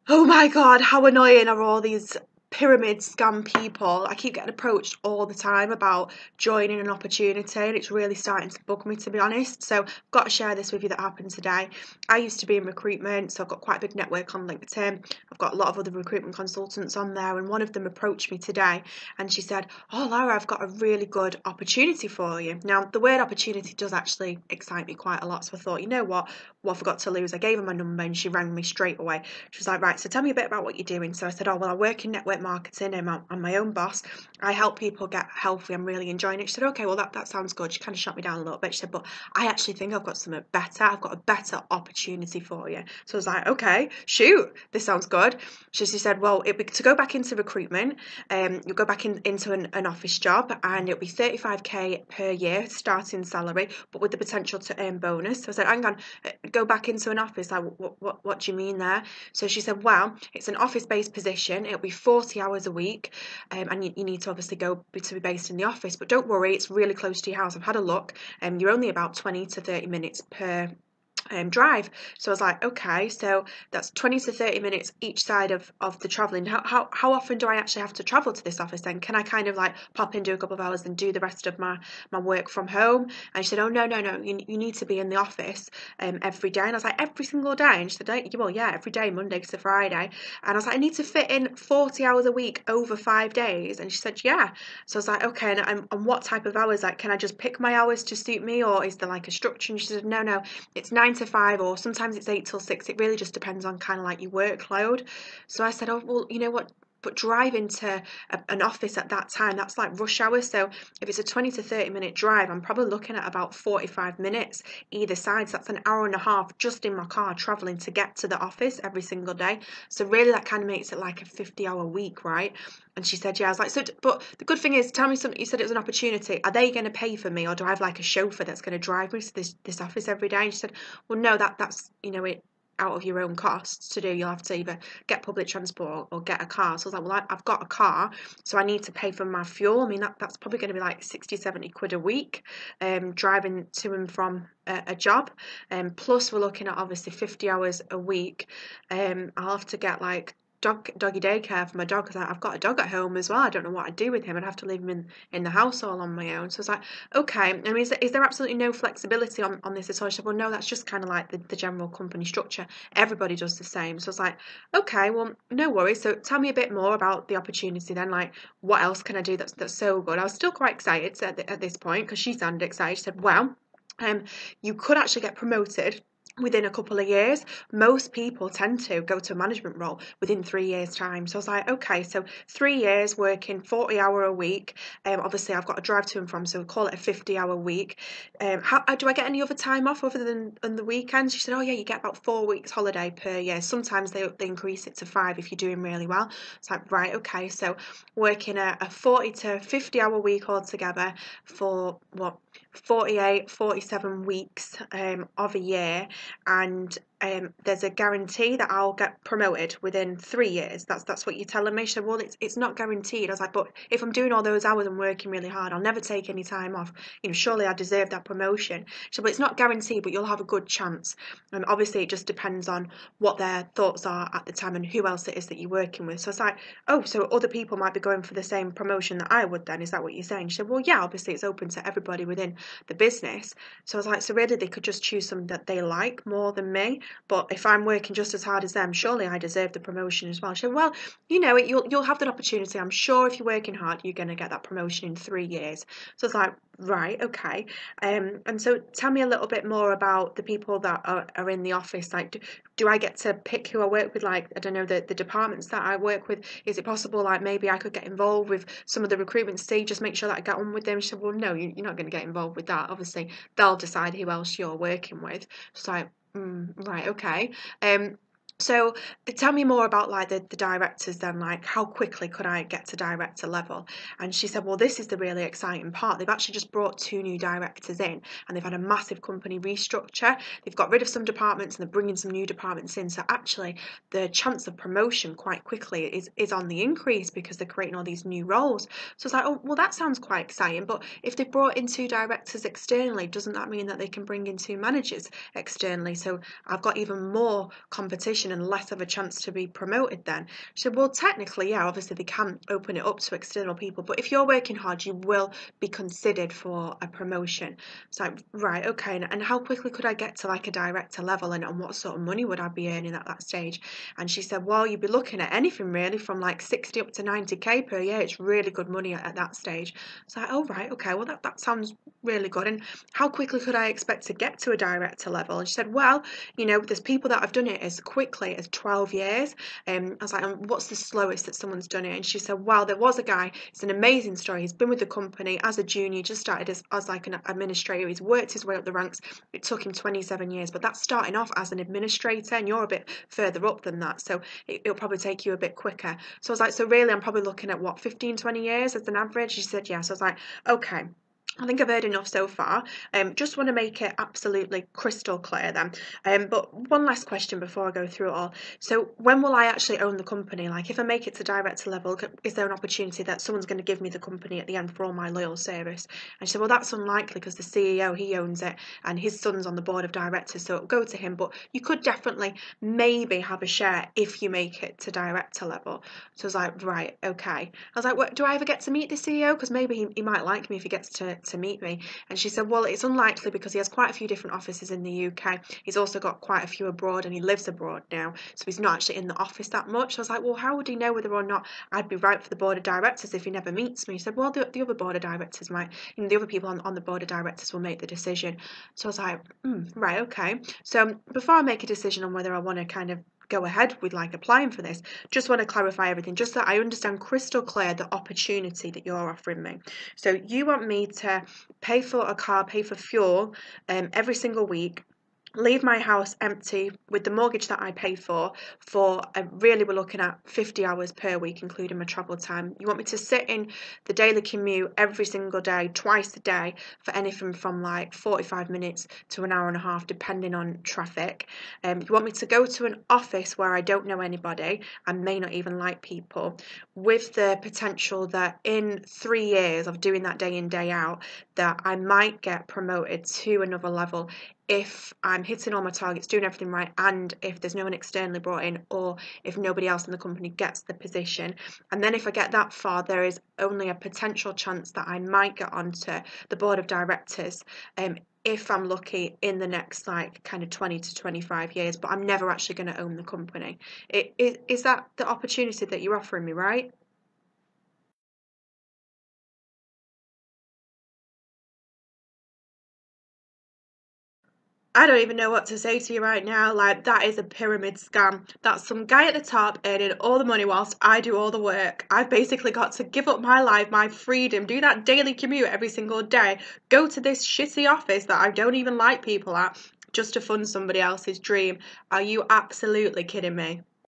Oh my God, how annoying are all these pyramid scam people? I keep getting approached all the time about joining an opportunity, and it's really starting to bug me, to be honest. So I've got to share this with you that happened today. I used to be in recruitment, so I've got quite a big network on LinkedIn. I've got a lot of other recruitment consultants on there, and one of them approached me today and she said, "Oh, Laura, I've got a really good opportunity for you." Now, the word opportunity does actually excite me quite a lot, so I thought, you know what I forgot to lose? I gave her my number and she rang me straight away. She was like, "Right, so tell me a bit about what you're doing." So I said, "Oh, well, I work in network marketing. I'm my own boss. I help people get healthy. I'm really enjoying it." She said, "Okay, well, that sounds good." She kind of shot me down a little bit. She said, "But I actually think I've got something better. I've got a better opportunity for you." So I was like, "Okay, shoot, this sounds good." So she said, "Well, to go back into recruitment, you'll go back into an office job and it'll be 35k per year starting salary, but with the potential to earn bonus." So I said, "Hang on, go back into an office? Like, what do you mean there?" So she said, "Well, it's an office-based position. It'll be 40 hours a week, and you need to obviously to be based in the office. But don't worry, it's really close to your house. I've had a look, and you're only about 20 to 30 minutes per drive." So I was like, okay, so that's 20 to 30 minutes each side of the traveling. How often do I actually have to travel to this office then? Can I kind of like pop in, do a couple of hours and do the rest of my work from home? And she said, "Oh, no, you need to be in the office every day." And I was like, "Every single day?" And she said, "Well, yeah, every day, Monday to Friday." And I was like, "I need to fit in 40 hours a week over 5 days." And she said, "Yeah." So I was like, "Okay, and what type of hours? Like, can I just pick my hours to suit me, or is there like a structure?" And she said, "No, it's 9 to 5, or sometimes it's 8 till 6. It really just depends on kind of like your workload." So I said, "Oh, well, you know what? But driving to an office at that time, that's like rush hour. So if it's a 20 to 30 minute drive, I'm probably looking at about 45 minutes either side. So that's an hour and a half just in my car traveling to get to the office every single day. So really that kind of makes it like a 50-hour week, right?" And she said, "Yeah." I was like, "So, but the good thing is, tell me something. You said it was an opportunity. Are they going to pay for me, or do I have like a chauffeur that's going to drive me to this office every day?" And she said, "Well, no, that's it out of your own costs to do. You'll have to either get public transport or get a car." So I was like, "Well, I've got a car, so I need to pay for my fuel. I mean, that's probably going to be like 60, 70 quid a week, driving to and from a job. Plus we're looking at obviously 50 hours a week. I'll have to get like doggy daycare for my dog because I've got a dog at home as well. I don't know what I'd do with him. I'd have to leave him in the house all on my own." So I was like, "Okay, I mean, is there absolutely no flexibility on this at all?" She said, "Well, no, that's just kind of like the general company structure. Everybody does the same." So I was like, "Okay, well, no worries. So tell me a bit more about the opportunity then. Like, what else can I do that's so good?" I was still quite excited at this point because she sounded excited. She said, "Well, you could actually get promoted within a couple of years. Most people tend to go to a management role within 3 years' time." So I was like, okay, so 3 years working 40-hour a week. Obviously, I've got to drive to and from, so we'll call it a 50-hour week. How do I get any other time off other than the weekends? She said, "Oh, yeah, you get about 4 weeks holiday per year. Sometimes they increase it to 5 if you're doing really well." It's like, right, okay, so working a 40 to 50-hour week altogether for what? 48, 47 weeks of a year, and there's a guarantee that I'll get promoted within 3 years. That's what you're telling me. She said, "Well, it's not guaranteed." I was like, "But if I'm doing all those hours and working really hard, I'll never take any time off. Surely I deserve that promotion." She said, "But it's not guaranteed, but you'll have a good chance." And obviously it just depends on what their thoughts are at the time and who else it is that you're working with. So it's like, "Oh, so other people might be going for the same promotion that I would then. Is that what you're saying?" She said, "Well, yeah, obviously it's open to everybody within the business." So I was like, "So really they could just choose something that they like more than me. But if I'm working just as hard as them, surely I deserve the promotion as well." She said, "Well, you'll have that opportunity. I'm sure if you're working hard, you're going to get that promotion in 3 years." So I was like, right, okay. And so tell me a little bit more about the people that are in the office. Like, do I get to pick who I work with? Like, I don't know, the departments that I work with. Is it possible, like, maybe I could get involved with some of the recruitment stage, just make sure that I get on with them? She said, "Well, no, you're not going to get involved with that. Obviously, they'll decide who else you're working with." So like, right, okay. So tell me more about like the directors then, like how quickly could I get to director level? And she said, "Well, this is the really exciting part. They've actually just brought 2 new directors in, and they've had a massive company restructure. They've got rid of some departments and they're bringing some new departments in. So actually the chance of promotion quite quickly is on the increase because they're creating all these new roles." So it's like, "Oh, well, that sounds quite exciting. But if they've brought in 2 directors externally, doesn't that mean that they can bring in 2 managers externally? So I've got even more competition and less of a chance to be promoted then? She said, well, technically, yeah, obviously they can open it up to external people, but if you're working hard, you will be considered for a promotion. So like, right, okay, and how quickly could I get to like a director level, and what sort of money would I be earning at that stage? And she said, well, you'd be looking at anything really from like 60 up to 90k per year. It's really good money at that stage. So like, oh right, okay, well that sounds really good. And how quickly could I expect to get to a director level? And she said, well, you know, there's people that have done it as quickly as 12 years. I was like, what's the slowest that someone's done it? And she said, well, there was a guy, it's an amazing story. He's been with the company as a junior, just started as like an administrator. He's worked his way up the ranks. It took him 27 years, but that's starting off as an administrator, and you're a bit further up than that. So it'll probably take you a bit quicker. So I was like, so really, I'm probably looking at what, 15, 20 years as an average? She said, yes. Yeah. So I was like, okay. I think I've heard enough so far. Just want to make it absolutely crystal clear then. But one last question before I go through it all. So when will I actually own the company? Like if I make it to director level, is there an opportunity that someone's going to give me the company at the end for all my loyal service? And she said, well, that's unlikely because the CEO, he owns it and his son's on the board of directors, so it'll go to him. But you could definitely maybe have a share if you make it to director level. So I was like, right, okay. I was like, what, do I ever get to meet the CEO? Because maybe he might like me if he gets to meet me. And she said, well, it's unlikely because he has quite a few different offices in the UK. He's also got quite a few abroad, and he lives abroad now, so he's not actually in the office that much. I was like, well, how would he know whether or not I'd be right for the board of directors if he never meets me? He said, well, the other board of directors might, you know, the other people on the board of directors will make the decision. So I was like, right, okay. So before I make a decision on whether I want to kind of go ahead with like applying for this, just want to clarify everything just so I understand crystal clear the opportunity that you're offering me. So you want me to pay for a car, pay for fuel every single week, leave my house empty with the mortgage that I pay for really we're looking at 50 hours per week, including my travel time. You want me to sit in the daily commute every single day, twice a day, for anything from like 45 minutes to an hour and a half, depending on traffic. You want me to go to an office where I don't know anybody and may not even like people, with the potential that in 3 years of doing that day in, day out, that I might get promoted to another level if I'm hitting all my targets, doing everything right, and if there's no one externally brought in, or if nobody else in the company gets the position. And then if I get that far, there is only a potential chance that I might get onto the board of directors, if I'm lucky, in the next like kind of 20 to 25 years, but I'm never actually going to own the company. Is that the opportunity that you're offering me, right? I don't even know what to say to you right now. Like, that is a pyramid scam. That's some guy at the top earning all the money whilst I do all the work. I've basically got to give up my life, my freedom, do that daily commute every single day, go to this shitty office that I don't even like people at, just to fund somebody else's dream. Are you absolutely kidding me?